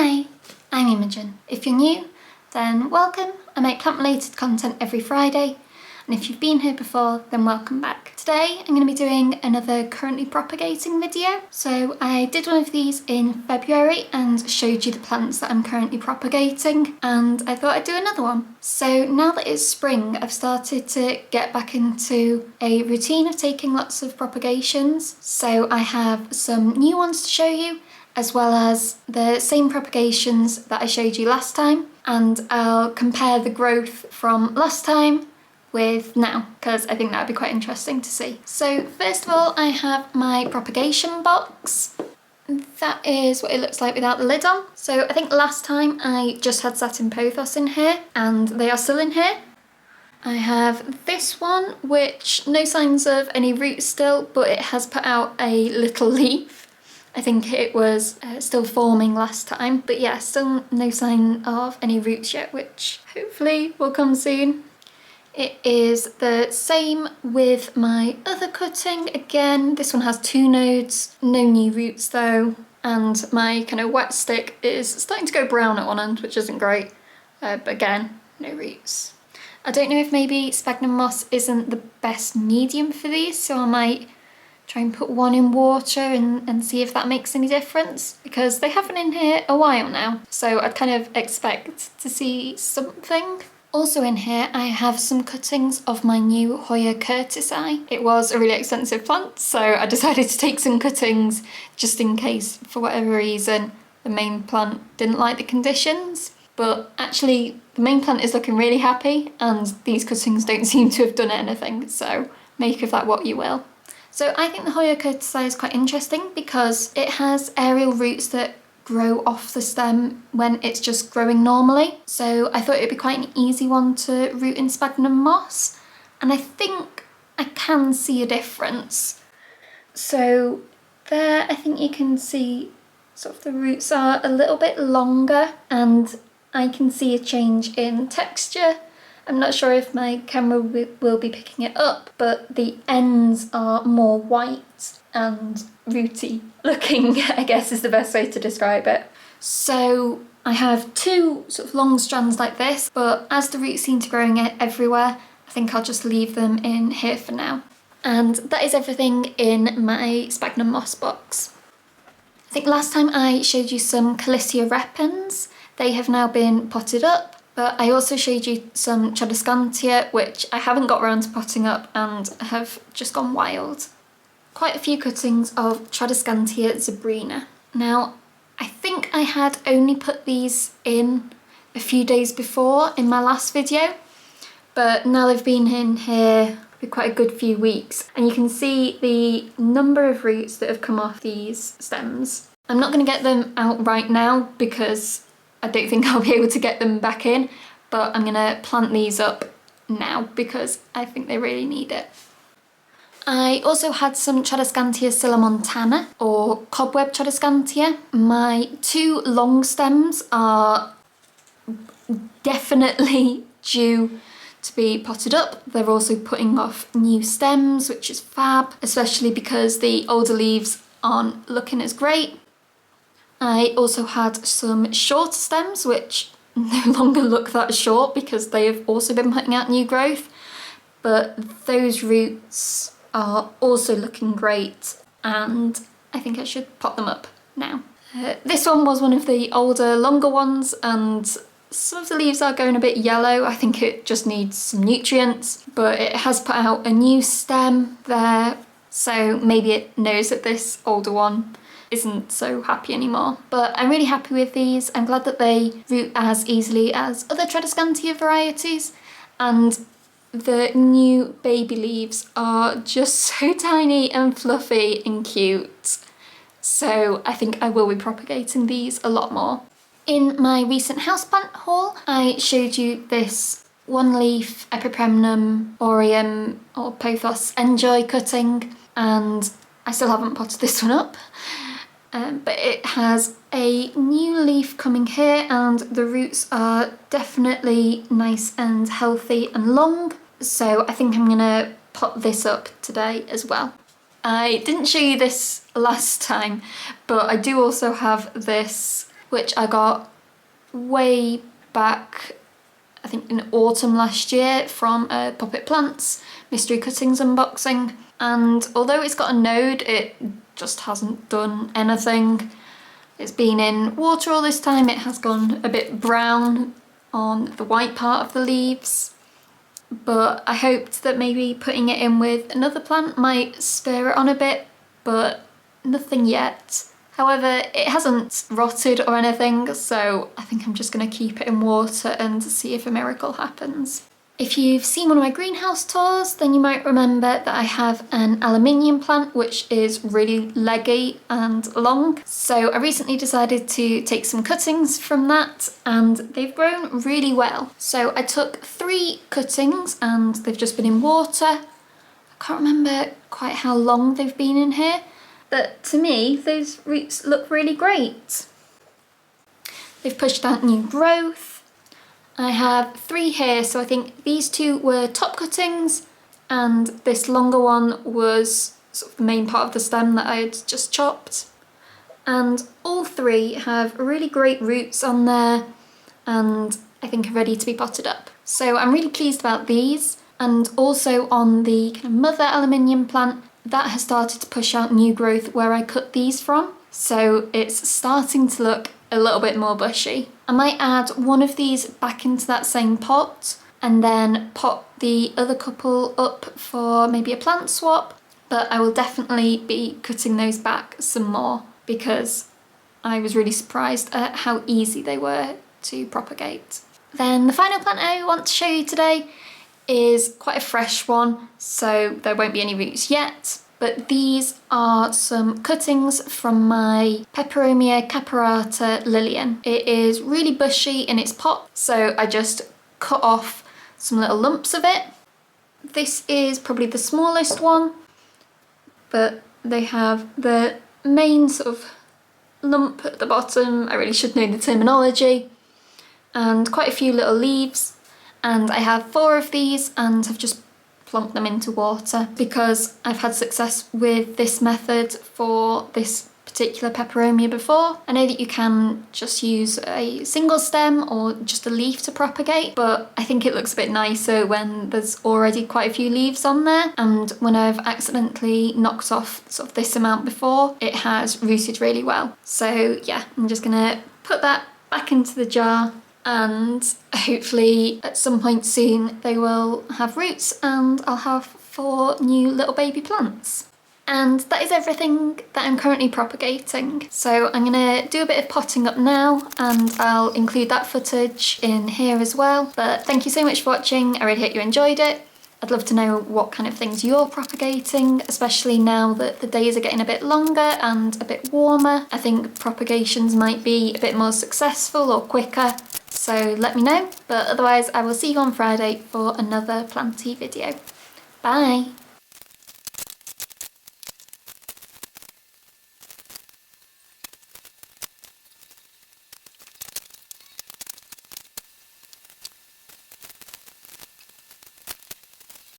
Hi, I'm Imogen. If you're new, then welcome. I make plant-related content every Friday, and if you've been here before, then welcome back. Today I'm going to be doing another currently propagating video. So I did one of these in February and showed you the plants that I'm currently propagating, and I thought I'd do another one. So now that it's spring, I've started to get back into a routine of taking lots of propagations. So I have some new ones to show you, as well as the same propagations that I showed you last time, and I'll compare the growth from last time with now, because I think that would be quite interesting to see. So first of all, I have my propagation box. That is what it looks like without the lid on. So I think last time I just had Satin Pothos in here, and they are still in here. I have this one, which no signs of any roots still, but it has put out a little leaf. I think it was still forming last time, but yeah, still no sign of any roots yet, which hopefully will come soon. It is the same with my other cutting. Again, this one has 2 nodes, no new roots though, and my kind of wet stick is starting to go brown at one end, which isn't great, but again, no roots. I don't know if maybe sphagnum moss isn't the best medium for these, so I might try and put one in water and see if that makes any difference, because they haven't in here a while now, so I'd kind of expect to see something. Also in here I have some cuttings of my new Hoya Curtisii. It was a really expensive plant, so I decided to take some cuttings just in case for whatever reason the main plant didn't like the conditions. But actually the main plant is looking really happy and these cuttings don't seem to have done anything, so make of that what you will. So I think the Hoya Curtisii is quite interesting because it has aerial roots that grow off the stem when it's just growing normally. So I thought it'd be quite an easy one to root in sphagnum moss, and I think I can see a difference. So there, I think you can see sort of the roots are a little bit longer and I can see a change in texture. I'm not sure if my camera will be picking it up, but the ends are more white and rooty looking, I guess is the best way to describe it. So I have 2 sort of long strands like this, but as the roots seem to be growing everywhere, I think I'll just leave them in here for now. And that is everything in my sphagnum moss box. I think last time I showed you some Calissia repens. They have now been potted up. But I also showed you some Tradescantia, which I haven't got around to potting up and have just gone wild. Quite a few cuttings of Tradescantia Zebrina. Now, I think I had only put these in a few days before in my last video, but now they've been in here for quite a good few weeks, and you can see the number of roots that have come off these stems. I'm not going to get them out right now because I don't think I'll be able to get them back in, but I'm gonna plant these up now because I think they really need it. I also had some Tradescantia Sillamontana, or cobweb Tradescantia. My 2 long stems are definitely due to be potted up. They're also putting off new stems, which is fab, especially because the older leaves aren't looking as great. I also had some shorter stems, which no longer look that short because they have also been putting out new growth, but those roots are also looking great and I think I should pot them up now. This one was one of the older, longer ones, and some of the leaves are going a bit yellow. I think it just needs some nutrients, but it has put out a new stem there, so maybe it knows that this older one isn't so happy anymore. But I'm really happy with these. I'm glad that they root as easily as other Tradescantia varieties, and the new baby leaves are just so tiny and fluffy and cute. So I think I will be propagating these a lot more. In my recent houseplant haul, I showed you this 1-leaf Epipremnum, Aureum or Pothos Enjoy cutting, and I still haven't potted this one up. But it has a new leaf coming here and the roots are definitely nice and healthy and long, so I think I'm gonna pot this up today as well. I didn't show you this last time, but I do also have this which I got way back, I think in autumn last year, from a Puppet Plants Mystery Cuttings unboxing. And although it's got a node, it just hasn't done anything. It's been in water all this time. It has gone a bit brown on the white part of the leaves. But I hoped that maybe putting it in with another plant might spur it on a bit, but nothing yet. However, it hasn't rotted or anything, so I think I'm just going to keep it in water and see if a miracle happens. If you've seen one of my greenhouse tours, then you might remember that I have an aluminium plant which is really leggy and long. So I recently decided to take some cuttings from that, and they've grown really well. So I took 3 cuttings and they've just been in water. I can't remember quite how long they've been in here, but to me those roots look really great. They've pushed out new growth. I have 3 here, so I think these 2 were top cuttings and this longer one was sort of the main part of the stem that I had just chopped. And all 3 have really great roots on there and I think are ready to be potted up. So I'm really pleased about these. And also on the kind of mother aluminium plant, that has started to push out new growth where I cut these from. So it's starting to look a little bit more bushy. I might add one of these back into that same pot and then pot the other couple up for maybe a plant swap, but I will definitely be cutting those back some more because I was really surprised at how easy they were to propagate. Then the final plant I want to show you today is quite a fresh one, so there won't be any roots yet. But these are some cuttings from my Peperomia Caperata Lillian. It is really bushy in its pot, so I just cut off some little lumps of it. This is probably the smallest one, but they have the main sort of lump at the bottom. I really should know the terminology. And quite a few little leaves. And I have 4 of these and have just plonk them into water because I've had success with this method for this particular Peperomia before. I know that you can just use a single stem or just a leaf to propagate, but I think it looks a bit nicer when there's already quite a few leaves on there. And when I've accidentally knocked off sort of this amount before, it has rooted really well. So yeah, I'm just gonna put that back into the jar, and hopefully at some point soon they will have roots and I'll have 4 new little baby plants. And that is everything that I'm currently propagating. So I'm gonna do a bit of potting up now and I'll include that footage in here as well. But thank you so much for watching. I really hope you enjoyed it. I'd love to know what kind of things you're propagating, especially now that the days are getting a bit longer and a bit warmer. I think propagations might be a bit more successful or quicker, so let me know. But otherwise, I will see you on Friday for another planty video. Bye!